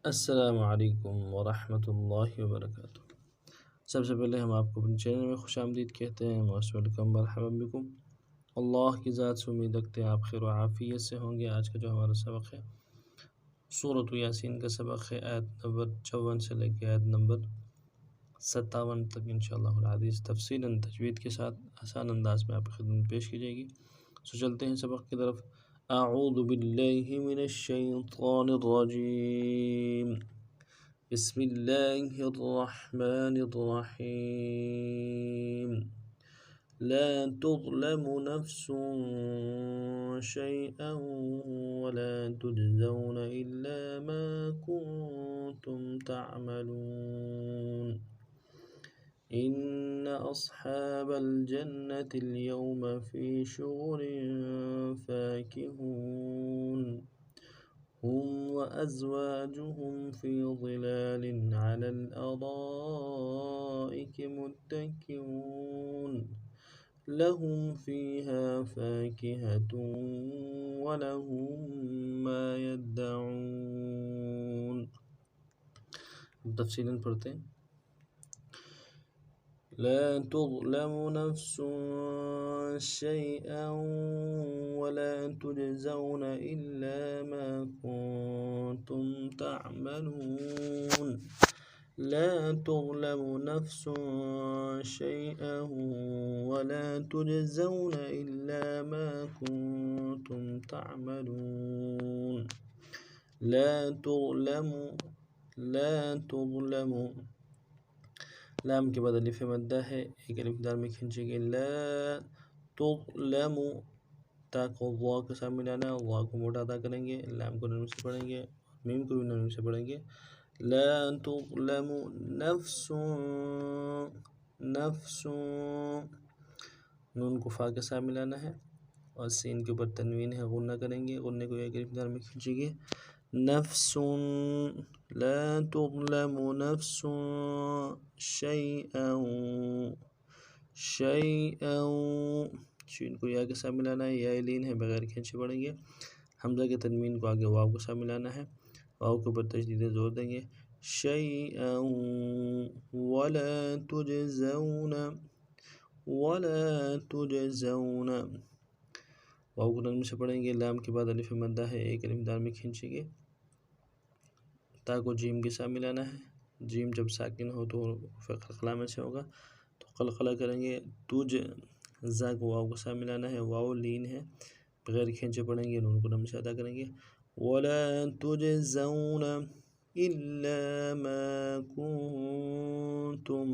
السلام علیکم ورحمۃ اللہ وبرکاتہ۔ سب سے پہلے ہم آپ کو اپنے چینل میں خوش آمدید کہتے ہیں، موسٹ ویلکم، مرحبا بکم۔ اللہ کی ذات سے امید رکھتے ہیں آپ خیر و عافیت سے ہوں گے۔ آج کا جو ہمارا سبق ہے سورۃ یاسین کا سبق ہے، آیت نمبر 54 سے لے کے آیت نمبر 57 تک انشاءاللہ العزیز تفصیلاً تجوید کے ساتھ آسان انداز میں آپ کی خدمت پیش کی جائے گی۔ سو چلتے ہیں سبق کی طرف۔ اعوذ باللہ من الشیطان الرجیم، بسم اللہ الرحمن الرحیم۔ لا تظلم نفس شيئا ولا تجزون إلا ما كنتم تعملون إن أصحاب الجنة اليوم في شغل فاكهون هم وأزواجهم في ظلال على الأرائك متكئون لهم فيها فاكهة ولهم ما يدعون۔ تفصیلاً پڑھتے ہیں۔ لا تظلم نفس شيئا ولا تجزون إلا ما كنتم تعملون لا تظلم نفس شيئا ولا تجزون إلا ما كنتم تعملون لا تظلم لام کے بعد الف مدہ ہے، ایک الف دار میں کھینچیں گے۔ لا تظلم، تا کو وا کے ساتھ ملانا ہے، وا کو موٹا ادا کریں گے، لام کو نرم سے پڑھیں گے، میم کو بھی نرم سے پڑھیں گے۔ لا تظلم نفس، نون کو فا کے ساتھ ملانا ہے اور سین کے اوپر تنوین ہے، غنہ کریں گے، غنہ کو ایک الف دار میں کھینچیں گے۔ نفس، لا تظلم نفس شيئا، شین کو یا کے ساتھ ملانا ہے، یا لین ہے، بغیر کھینچے پڑھیں گے۔ حمزہ کے تنوین کو آگے واو کے ساتھ ملانا ہے، واو کے اوپر تشدید زور دیں گے۔ شيئا ولا تجزون، واو کو نرم سے پڑھیں گے۔ لام کے بعد الف مدہ ہے، ایک الف دار میں کھینچیں گے، تا کو جیم کے ساتھ ملانا ہے، جیم جب ساکن ہو تو قلقلہ میں سے ہوگا تو قلقلہ کریں گے۔ زا کو واو کے ساتھ ملانا ہے، واو لین ہے، بغیر کھینچے پڑھیں گے، نون کو نرم سے ادا کریں گے۔ ولا تجزون إلا ما كنتم،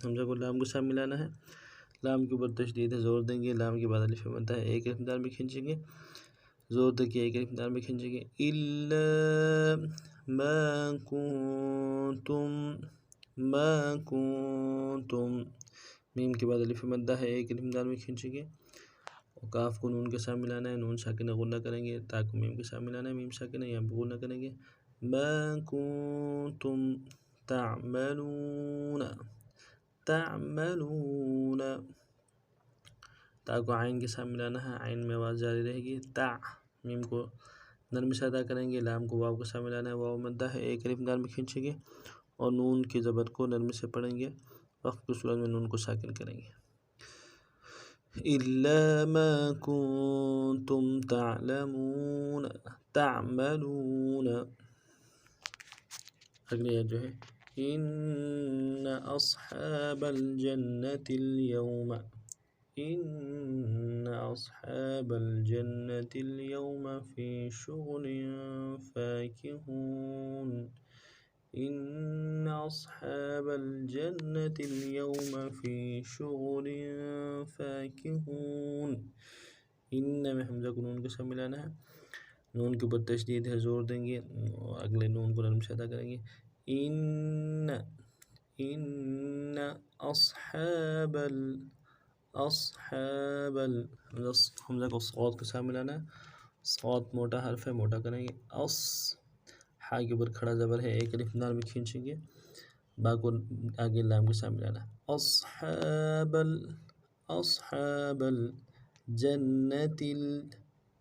حمزہ کو لام کے ساتھ ملانا ہے، لام کے اوپر تشدید ہے، زور دیں گے، لام کے بعد الف مدہ ہے، ایک الف دار میں کھینچیں گے، زور دے کے ایک الف دار میں کھینچیں گے۔ إلا ما كنتم، میم کے بعد الف مدہ ہے، ایک الف دار میں کھینچیں گے، اور کاف کو نون کے ساتھ ملانا ہے، نون ساکنہ غنہ کریں گے، تا کو میم کے ساتھ ملانا ہے، میم ساکنہ یہاں پہ غنہ کریں گے۔ ما كنتم تعملون، تا کو عین کے ساتھ ملانا ہے، عین میں آواز جاری رہے گی۔ میم کو نرم سے ادا کریں گے، لام کو واو کے ساتھ ملانا ہے، واو مدہ ہے، ایک الف دار میں کھینچیں گے، اور نون کی زبر کو نرم سے پڑھیں گے، وقت کی صورت میں نون کو ساکن کریں گے۔ إلا ما كنتم تعملون، اگلی آیت جو ہے، إن أصحاب الجنة اليوم في شغل فاكهون إن أصحاب الجنة اليوم في شغل فاكهون، إن میں حمزہ کو نون کے ساتھ ملانا ہے، نون کے اوپر تشدید ہے، زور دیں گے، اگلے نون کو نرم سے ادا کریں گے۔ إن حمزہ کو صاد کے ساتھ ملانا ہے، صاد موٹا حرف ہے، موٹا کریں گے۔ ہا کے اوپر کھڑا زبر ہے، ایک الف دار میں کھینچیں گے، با کو آگے لام کے ساتھ ملانا۔ اصحاب الجنت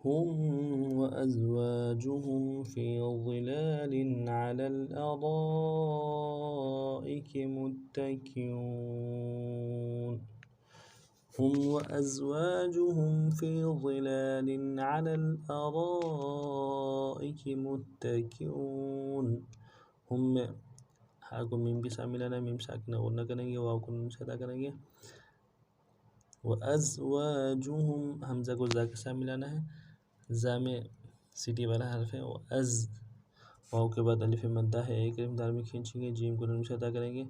هم وأزواجهم في ظلال على الأرائك متكئون، هم وأزواجهم في ظلال على الأرائك متكئون، هم ہا کو میم کے ساتھ ملانا ہے، میم ساکنہ غنہ کریں گے، واو کو نون سے ادا کریں گے، وأزواجهم حمزہ کو زا کے ساتھ ملانا ہے، زا میں سیٹی والا حرف ہے، از، واو کے بعد الف مدہ ہے، ایک الف دال میں کھینچیں گے، جیم کو نون سے ادا کریں گے،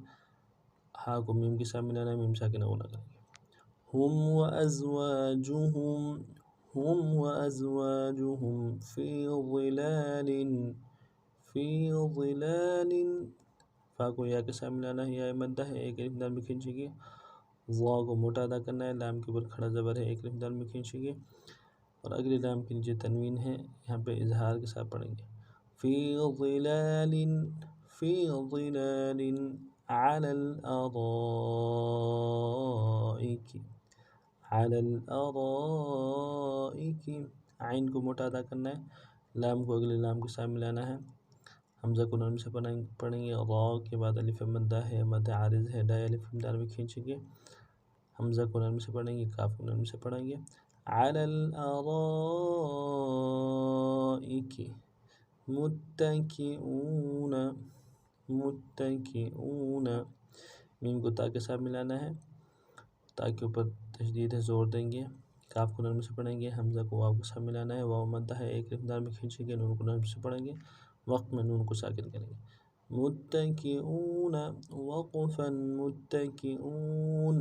ہا کو میم کے ساتھ ملانا ہے، میم ساکنہ غنہ کریں گے۔ ہم وازواجہم، ہم وازواجہم فی ظلال، فی ظلال، فا کو یا کے ساتھ ملانا ہے، یا مدہ ہے، ایک الف دال میں کھینچیں گے، وا کو موٹا ادا کرنا ہے، لام کے اوپر کھڑا زبر ہے، ایک الف دال میں کھینچیں گے اور اگلی لام کے نیچے تنوین ہے، یہاں پہ اظہار کے ساتھ پڑھیں گے۔ فی ظلال، فی ظلال علی الارائک، علی الارائک، عین کو موٹا ادا کرنا ہے، لام کو اگلے لام کے ساتھ ملانا ہے، حمزہ کو نرم سے پڑھیں گے، را کے بعد الف مدہ ہے، مد عارض ہے، دائیں الف دال میں کھینچیں گے، حمزہ کو نرم سے پڑھیں گے، کاف کو نرم سے پڑھیں گے، علی الارائک متکئون، متکئون، میم کو تا کے ساتھ ملانا ہے، تا کے اوپر تشدید ہے، زور دیں گے، کاف کو نرم سے پڑھیں گے، حمزہ کو واو کے ساتھ ملانا ہے، واو مدہ ہے، ایک الف دال میں کھینچیں گے، نون کو نرم سے پڑھیں گے، وقت میں نون کو ساکن کریں گے۔ متکئون وقفا متکئون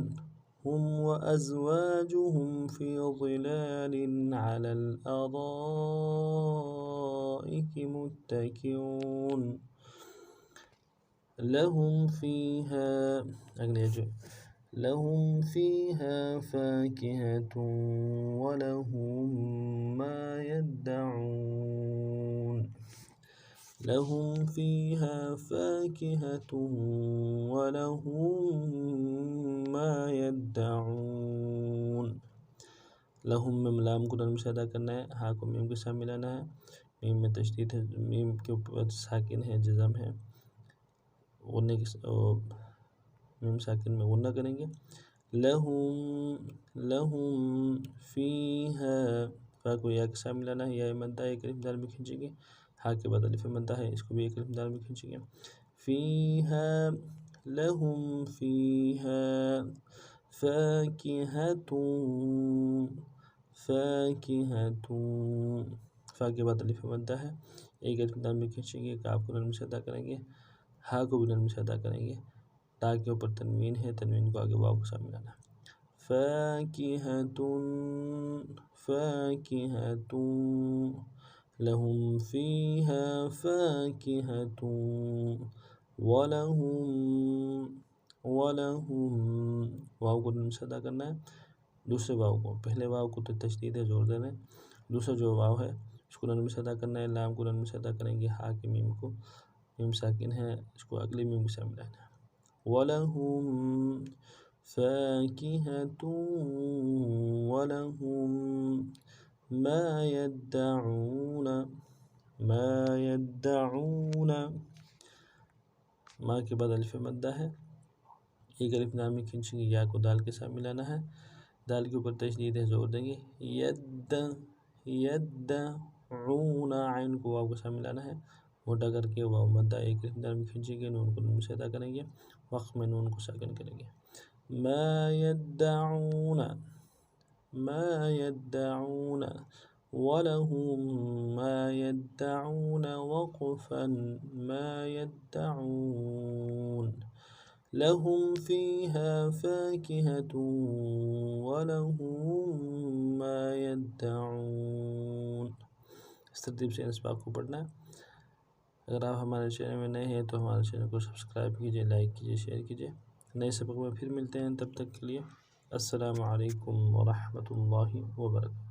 هم وأزواجهم في ظلال على الأرائك متكئون لهم فيها، أغنى لهم فيها فاكهة ولهم ما يدعون، لهم فيها فاكهة ولهم ما يدعون، لهم میں لام کو نرم سے ادا کرنا ہے، ہا کو میم کے ساتھ ملانا ہے، میم میں تشدید ہے، میم کے اوپر ساکن ہے، جزم ہے، غنّے کی میم ساکن میں غنّہ کریں گے۔ لهم، لهم فیہا، فا کو یا کے ساتھ ملانا ہے، یا مدہ ایک الف دال میں کھینچیں گے، ہا کے بعد الف مدہ ہے، اس کو بھی ایک الف دال میں کھینچیں گے۔ فیہا لهم فیہا فاکہۃ، فاکہۃ، فا کے بعد الف مدہ ہے، ایک الف دال میں کھینچیں گے، کاف کو نرم سے ادا کریں گے، ہا کو بھی نرم سے ادا کریں گے، تا کے اوپر تنوین ہے، تنوین کو آگے واو کے ساتھ ملانا ہے۔ فاکہۃ، فاکہۃ لهم فیہا فاکہۃ ولهم، ولهم، واو کو نون سے ادا کرنا ہے، دوسرے واو کو، پہلے واو کو تو تشدید ہے، زور دے رہے ہیں، دوسرا جو واو ہے اس کو نرمی سے ادا کرنا ہے، لام کو نرمی سے ادا کریں گے، ہا کے میم کو، میم ساکن ہے اس کو اگلی میم کے ساتھ ملانا ہے۔ وَلَهُم فَاكِهَةٌ وَلَهُم مَا يَدَّعُونَ، ما يدعون، ما کے بعد الف مدہ ہے، ایک الف نامی کھینچیں گے، یا کو دال کے ساتھ ملانا ہے، دال کے اوپر تشدید ہے، زور دیں گے، یدعون، عین کو واو کے ساتھ ملانا ہے، موٹا کر کے واو مدہ ایک الف نامی کھینچیں گے، نون کو نون سے ادا کریں گے، وقت میں نون کو ساکن کریں گے۔ ما يدعون، ما يدعون، وَلَهُم مَّا يَدَّعُونَ وَقْفًا مَّا يَدَّعُونَ، لَهُمْ فِيهَا فَاكِهَةٌ وَلَهُم مَّا يَدَّعُونَ۔ اس ترتیب سے اسباق کو پڑھنا ہے۔ اگر آپ ہمارے چینل میں نئے ہیں تو ہمارے چینل کو سبسکرائب کیجئے، لائک کیجئے، شیئر کیجئے۔ نئے سبق میں پھر ملتے ہیں، تب تک کے لیے السلام علیکم ورحمۃ اللہ وبرکاتہ۔